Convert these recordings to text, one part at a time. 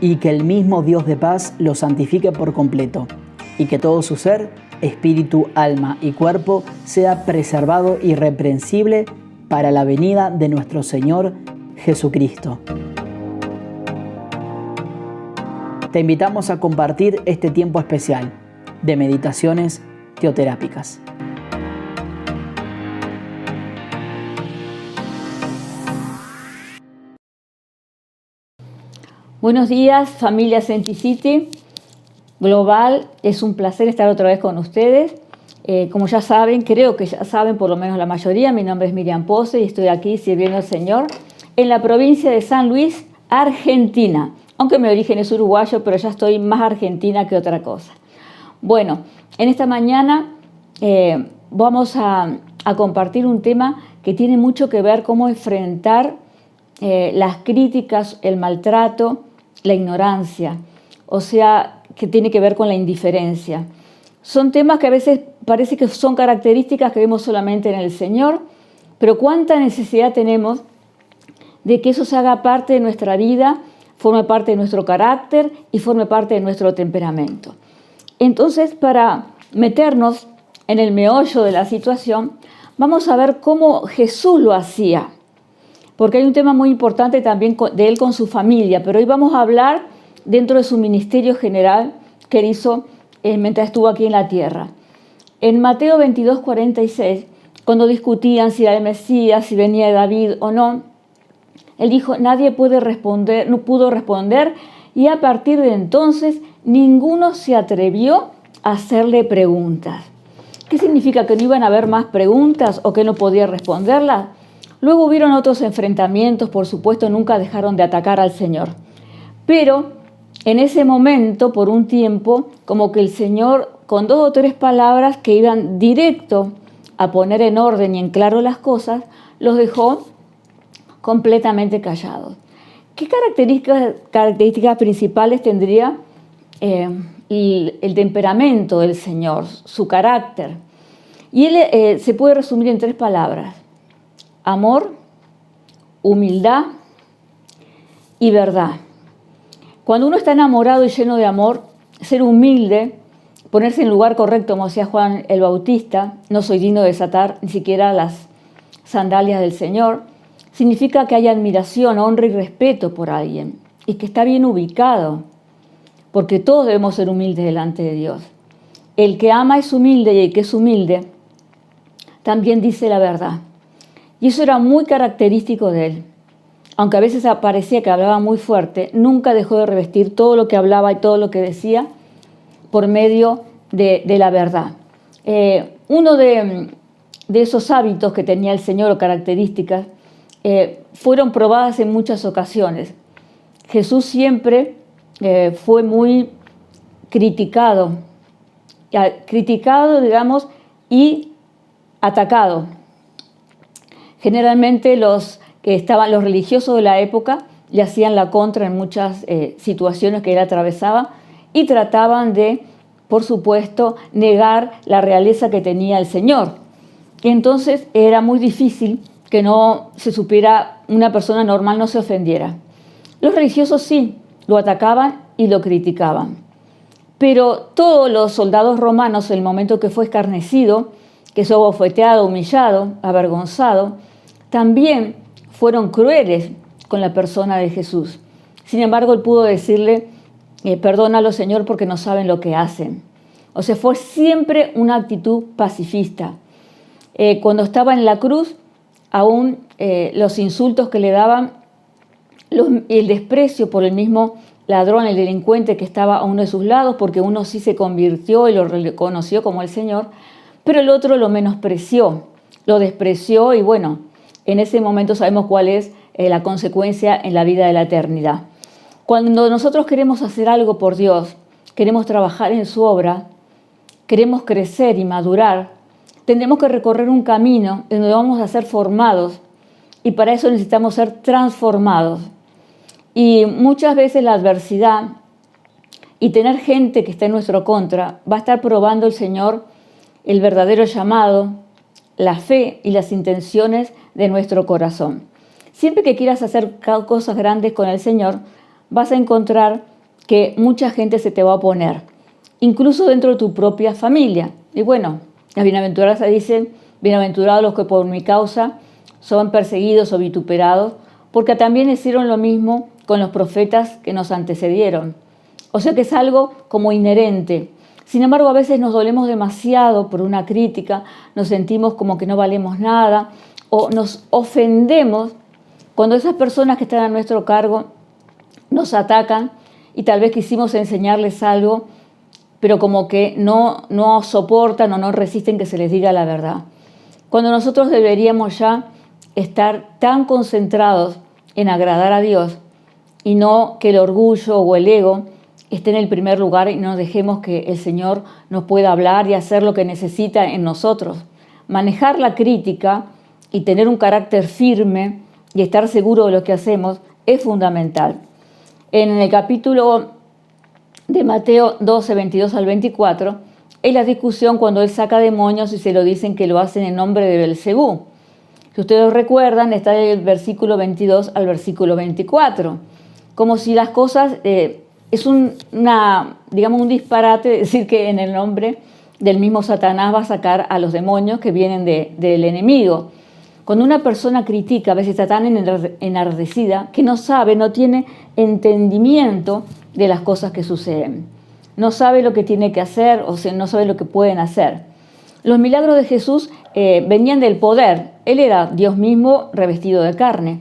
y que el mismo Dios de paz los santifique por completo, y que todo su ser, espíritu, alma y cuerpo sea preservado irreprensible para la venida de nuestro Señor Jesucristo. Te invitamos a compartir este tiempo especial de meditaciones teoterápicas. Buenos días, familia Senticity Global. Es un placer estar otra vez con ustedes. Como ya saben, creo que ya saben por lo menos la mayoría, mi nombre es Miriam Pose y estoy aquí sirviendo al Señor en la provincia de San Luis, Argentina. Aunque mi origen es uruguayo, pero ya estoy más argentina que otra cosa. Bueno, en esta mañana vamos a compartir un tema que tiene mucho que ver cómo enfrentar las críticas, el maltrato, la ignorancia, o sea, que tiene que ver con la indiferencia. Son temas que a veces parece que son características que vemos solamente en el Señor, pero cuánta necesidad tenemos de que eso se haga parte de nuestra vida, forme parte de nuestro carácter y forme parte de nuestro temperamento. Entonces, para meternos en el meollo de la situación, vamos a ver cómo Jesús lo hacía. Porque hay un tema muy importante también de él con su familia, pero hoy vamos a hablar dentro de su ministerio general que él hizo mientras estuvo aquí en la tierra. En Mateo 22, 46, cuando discutían si era el Mesías, si venía de David o no, él dijo, nadie no pudo responder, y a partir de entonces ninguno se atrevió a hacerle preguntas. ¿Qué significa? ¿Que no iban a haber más preguntas o que no podía responderlas? Luego hubieron otros enfrentamientos, por supuesto, nunca dejaron de atacar al Señor. Pero en ese momento, por un tiempo, como que el Señor, con 2 o 3 palabras que iban directo a poner en orden y en claro las cosas, los dejó completamente callados. ¿Qué características principales tendría el temperamento del Señor, su carácter? Y él se puede resumir en 3 palabras. Amor, humildad y verdad. Cuando uno está enamorado y lleno de amor, ser humilde, ponerse en el lugar correcto, como decía Juan el Bautista, no soy digno de desatar ni siquiera las sandalias del Señor, significa que hay admiración, honra y respeto por alguien y que está bien ubicado, porque todos debemos ser humildes delante de Dios. El que ama es humilde y el que es humilde también dice la verdad. Y eso era muy característico de él. Aunque a veces parecía que hablaba muy fuerte, nunca dejó de revestir todo lo que hablaba y todo lo que decía por medio de la verdad. Uno de esos hábitos que tenía el Señor o características fueron probadas en muchas ocasiones. Jesús siempre fue muy criticado, digamos, y atacado. Generalmente los religiosos de la época le hacían la contra en muchas situaciones que él atravesaba y trataban de, por supuesto, negar la realeza que tenía el Señor. Y entonces era muy difícil que no se supiera, una persona normal no se ofendiera. Los religiosos sí, lo atacaban y lo criticaban. Pero todos los soldados romanos, en el momento que fue escarnecido, que fue abofeteado, humillado, avergonzado, también fueron crueles con la persona de Jesús. Sin embargo, él pudo decirle, perdónalo, Señor, porque no saben lo que hacen. O sea, fue siempre una actitud pacifista. Cuando estaba en la cruz, aún los insultos que le daban, el desprecio por el mismo ladrón, el delincuente que estaba a uno de sus lados, porque uno sí se convirtió y lo reconoció como el Señor, pero el otro lo menospreció, lo despreció y bueno, en ese momento sabemos cuál es la consecuencia en la vida de la eternidad. Cuando nosotros queremos hacer algo por Dios, queremos trabajar en su obra, queremos crecer y madurar, tendremos que recorrer un camino en donde vamos a ser formados y para eso necesitamos ser transformados. Y muchas veces la adversidad y tener gente que está en nuestro contra va a estar probando el Señor el verdadero llamado, la fe y las intenciones de nuestro corazón. Siempre que quieras hacer cosas grandes con el Señor, vas a encontrar que mucha gente se te va a oponer, incluso dentro de tu propia familia. Y bueno, las bienaventuranzas dicen, bienaventurados los que por mi causa son perseguidos o vituperados, porque también hicieron lo mismo con los profetas que nos antecedieron. O sea que es algo como inherente. Sin embargo, a veces nos dolemos demasiado por una crítica, nos sentimos como que no valemos nada o nos ofendemos cuando esas personas que están a nuestro cargo nos atacan y tal vez quisimos enseñarles algo, pero como que no soportan o no resisten que se les diga la verdad. Cuando nosotros deberíamos ya estar tan concentrados en agradar a Dios y no que el orgullo o el ego esté en el primer lugar y no dejemos que el Señor nos pueda hablar y hacer lo que necesita en nosotros. Manejar la crítica y tener un carácter firme y estar seguro de lo que hacemos es fundamental. En el capítulo de Mateo 12, 22 al 24, es la discusión cuando él saca demonios y se lo dicen que lo hacen en nombre de Belcebú. Si ustedes recuerdan, está del versículo 22 al versículo 24. Como si las cosas, es un disparate decir que en el nombre del mismo Satanás va a sacar a los demonios que vienen del enemigo. Cuando una persona critica, a veces está tan enardecida que no sabe, no tiene entendimiento de las cosas que suceden. No sabe lo que tiene que hacer, o sea, no sabe lo que pueden hacer. Los milagros de Jesús venían del poder. Él era Dios mismo revestido de carne.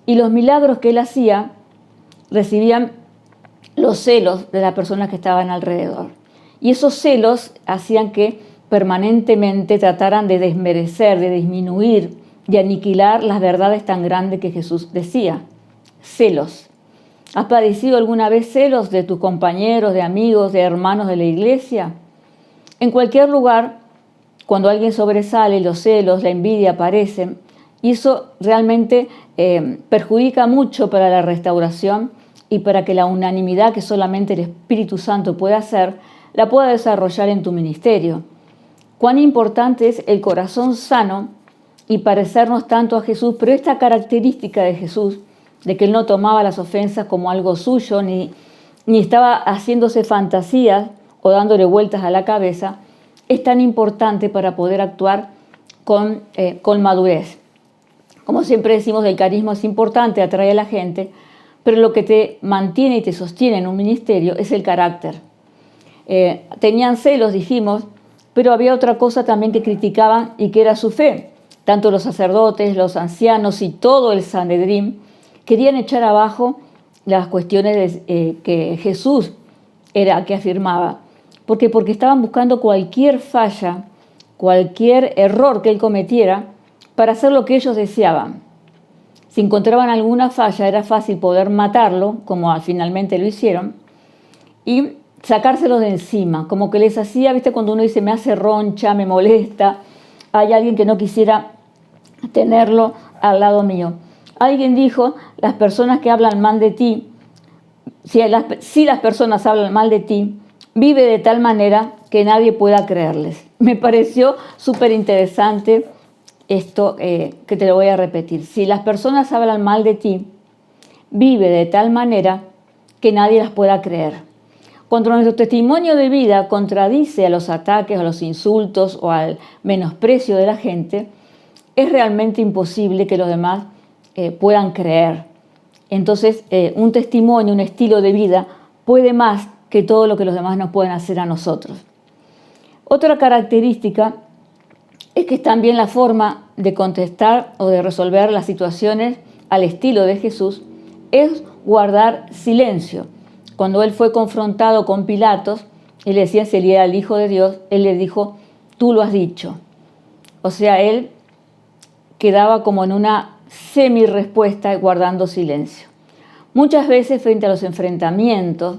Y los milagros que él hacía recibían los celos de las personas que estaban alrededor. Y esos celos hacían que permanentemente trataran de desmerecer, de disminuir, de aniquilar las verdades tan grandes que Jesús decía. Celos. ¿Has padecido alguna vez celos de tus compañeros, de amigos, de hermanos de la iglesia? En cualquier lugar, cuando alguien sobresale, los celos, la envidia aparecen, y eso realmente perjudica mucho para la restauración y para que la unanimidad que solamente el Espíritu Santo puede hacer, la pueda desarrollar en tu ministerio. Cuán importante es el corazón sano y parecernos tanto a Jesús, pero esta característica de Jesús, de que él no tomaba las ofensas como algo suyo, ni estaba haciéndose fantasías o dándole vueltas a la cabeza, es tan importante para poder actuar con madurez. Como siempre decimos, el carisma es importante, atrae a la gente, pero lo que te mantiene y te sostiene en un ministerio es el carácter. Tenían celos, dijimos, pero había otra cosa también que criticaban y que era su fe. Tanto los sacerdotes, los ancianos y todo el Sanedrín querían echar abajo las cuestiones que Jesús era que afirmaba. ¿Por qué? Porque estaban buscando cualquier falla, cualquier error que él cometiera para hacer lo que ellos deseaban. Si encontraban alguna falla, era fácil poder matarlo, como finalmente lo hicieron, y sacárselos de encima, como que les hacía, ¿viste? Cuando uno dice, me hace roncha, me molesta, hay alguien que no quisiera tenerlo al lado mío. Alguien dijo, las personas que hablan mal de ti, si las personas hablan mal de ti, vive de tal manera que nadie pueda creerles. Me pareció súper interesante esto que te lo voy a repetir. Si las personas hablan mal de ti, vive de tal manera que nadie las pueda creer. Cuando nuestro testimonio de vida contradice a los ataques, a los insultos o al menosprecio de la gente, es realmente imposible que los demás puedan creer. Entonces, un testimonio, un estilo de vida puede más que todo lo que los demás nos pueden hacer a nosotros. Otra característica es que también la forma de contestar o de resolver las situaciones al estilo de Jesús es guardar silencio. Cuando él fue confrontado con Pilatos y le decían si él era el Hijo de Dios, él le dijo, tú lo has dicho. O sea, él quedaba como en una semi-respuesta guardando silencio. Muchas veces frente a los enfrentamientos,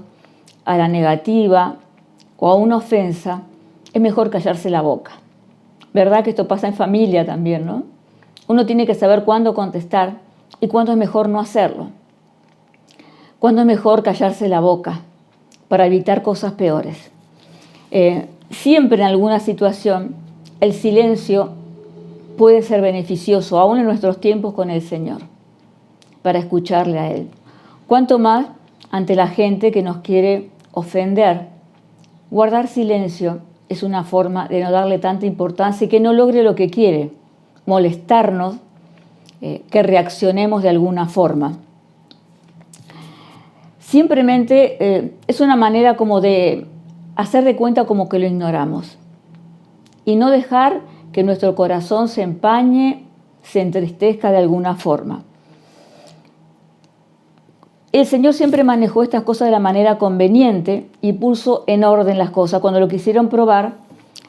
a la negativa o a una ofensa, es mejor callarse la boca. ¿Verdad que esto pasa en familia también, no? Uno tiene que saber cuándo contestar y cuándo es mejor no hacerlo. Cuándo es mejor callarse la boca para evitar cosas peores. Siempre en alguna situación el silencio puede ser beneficioso, aún en nuestros tiempos con el Señor, para escucharle a Él. Cuanto más ante la gente que nos quiere ofender. Guardar silencio es una forma de no darle tanta importancia y que no logre lo que quiere, molestarnos, que reaccionemos de alguna forma. Simplemente es una manera como de hacer de cuenta como que lo ignoramos y no dejar que nuestro corazón se empañe, se entristezca de alguna forma. El Señor siempre manejó estas cosas de la manera conveniente y puso en orden las cosas. Cuando lo quisieron probar,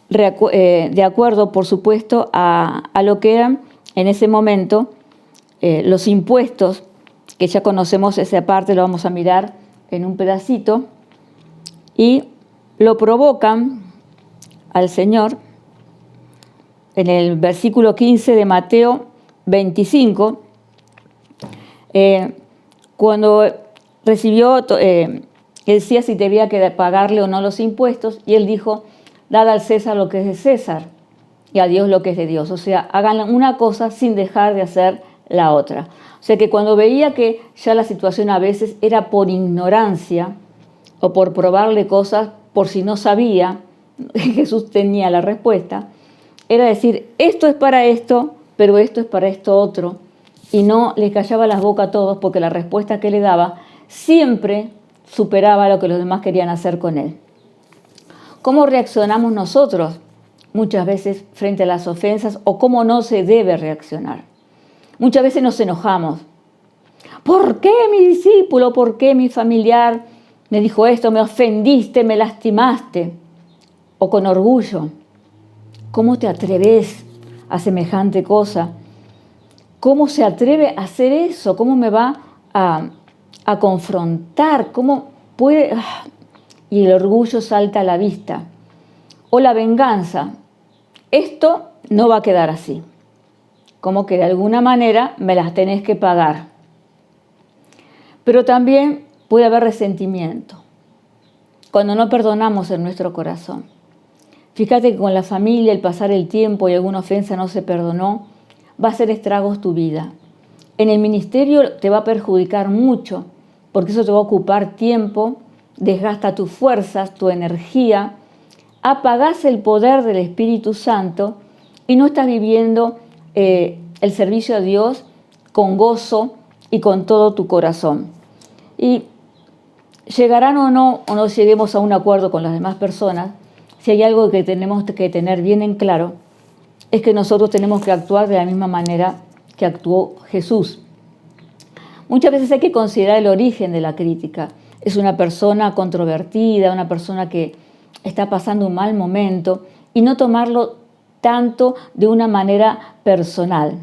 de acuerdo, por supuesto, a lo que eran en ese momento los impuestos, que ya conocemos esa parte, lo vamos a mirar en un pedacito, y lo provocan al Señor en el versículo 15 de Mateo 25, cuando recibió, él decía si debía que pagarle o no los impuestos, y él dijo, dad al César lo que es de César y a Dios lo que es de Dios. O sea, hagan una cosa sin dejar de hacer la otra. O sea que cuando veía que ya la situación a veces era por ignorancia o por probarle cosas por si no sabía, Jesús tenía la respuesta, era decir, esto es para esto, pero esto es para esto otro. Y no les callaba las bocas a todos porque la respuesta que le daba siempre superaba lo que los demás querían hacer con él. ¿Cómo reaccionamos nosotros muchas veces frente a las ofensas o cómo no se debe reaccionar? Muchas veces nos enojamos. ¿Por qué mi discípulo, por qué mi familiar me dijo esto, me ofendiste, me lastimaste? O con orgullo. ¿Cómo te atreves a semejante cosa? ¿Cómo se atreve a hacer eso? ¿Cómo me va a confrontar? ¿Cómo puede? Y el orgullo salta a la vista. O la venganza. Esto no va a quedar así. Como que de alguna manera me las tenés que pagar. Pero también puede haber resentimiento. Cuando no perdonamos en nuestro corazón. Fíjate que con la familia, el pasar el tiempo y alguna ofensa no se perdonó, va a hacer estragos tu vida. En el ministerio te va a perjudicar mucho, porque eso te va a ocupar tiempo, desgasta tus fuerzas, tu energía, apagás el poder del Espíritu Santo y no estás viviendo el servicio a Dios con gozo y con todo tu corazón. Y llegarán o no lleguemos a un acuerdo con las demás personas, si hay algo que tenemos que tener bien en claro, es que nosotros tenemos que actuar de la misma manera que actuó Jesús. Muchas veces hay que considerar el origen de la crítica. Es una persona controvertida, una persona que está pasando un mal momento y no tomarlo tanto de una manera personal.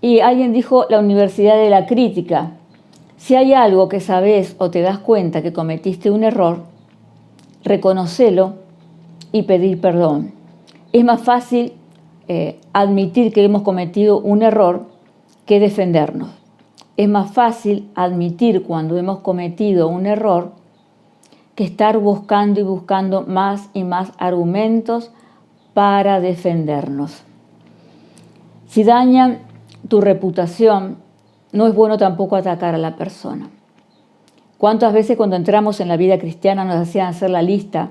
Y alguien dijo la universidad de la crítica. Si hay algo que sabes o te das cuenta que cometiste un error, reconócelo y pedir perdón. Es más fácil admitir que hemos cometido un error que defendernos. Es más fácil admitir cuando hemos cometido un error que estar buscando y buscando más y más argumentos para defendernos. Si dañan tu reputación, no es bueno tampoco atacar a la persona. ¿Cuántas veces cuando entramos en la vida cristiana nos hacían hacer la lista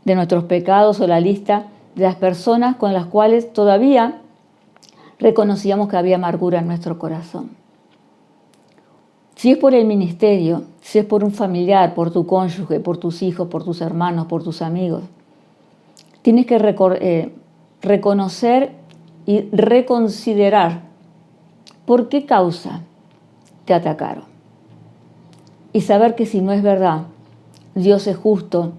de nuestros pecados o la lista de las personas con las cuales todavía reconocíamos que había amargura en nuestro corazón? Si es por el ministerio, si es por un familiar, por tu cónyuge, por tus hijos, por tus hermanos, por tus amigos, tienes que reconocer y reconsiderar por qué causa te atacaron. Y saber que si no es verdad, Dios es justo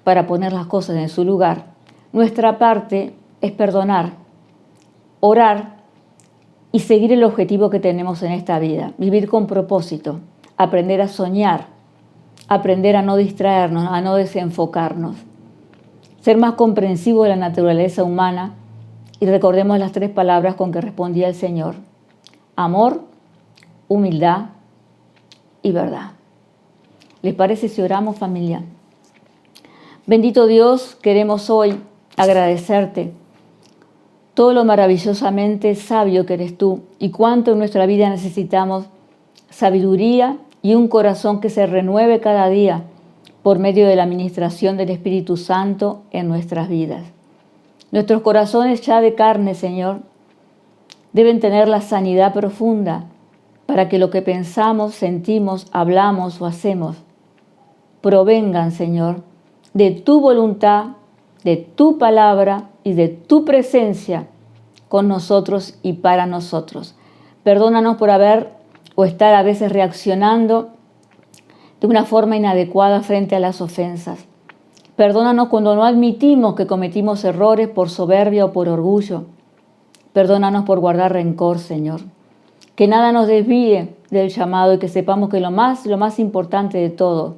para poner las cosas en su lugar. Nuestra parte es perdonar, orar y seguir el objetivo que tenemos en esta vida. Vivir con propósito, aprender a soñar, aprender a no distraernos, a no desenfocarnos. Ser más comprensivo de la naturaleza humana y recordemos las 3 palabras con que respondía el Señor. Amor, humildad y verdad. ¿Les parece si oramos, familia? Bendito Dios, queremos hoy agradecerte todo lo maravillosamente sabio que eres tú y cuánto en nuestra vida necesitamos sabiduría y un corazón que se renueve cada día por medio de la administración del Espíritu Santo en nuestras vidas. Nuestros corazones ya de carne, Señor, deben tener la sanidad profunda para que lo que pensamos, sentimos, hablamos o hacemos provengan, Señor, de tu voluntad, de tu palabra y de tu presencia con nosotros y para nosotros. Perdónanos por haber o estar a veces reaccionando de una forma inadecuada frente a las ofensas. Perdónanos cuando no admitimos que cometimos errores por soberbia o por orgullo. Perdónanos por guardar rencor, Señor. Que nada nos desvíe del llamado y que sepamos que lo más importante de todo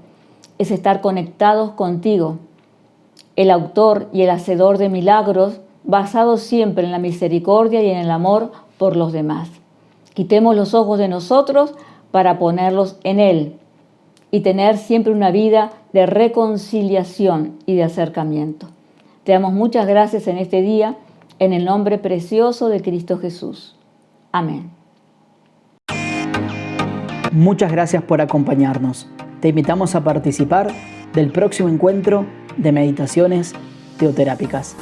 es estar conectados contigo, el autor y el hacedor de milagros, basados siempre en la misericordia y en el amor por los demás. Quitemos los ojos de nosotros para ponerlos en Él y tener siempre una vida de reconciliación y de acercamiento. Te damos muchas gracias en este día, en el nombre precioso de Cristo Jesús. Amén. Muchas gracias por acompañarnos. Te invitamos a participar del próximo encuentro de Meditaciones Teoterápicas.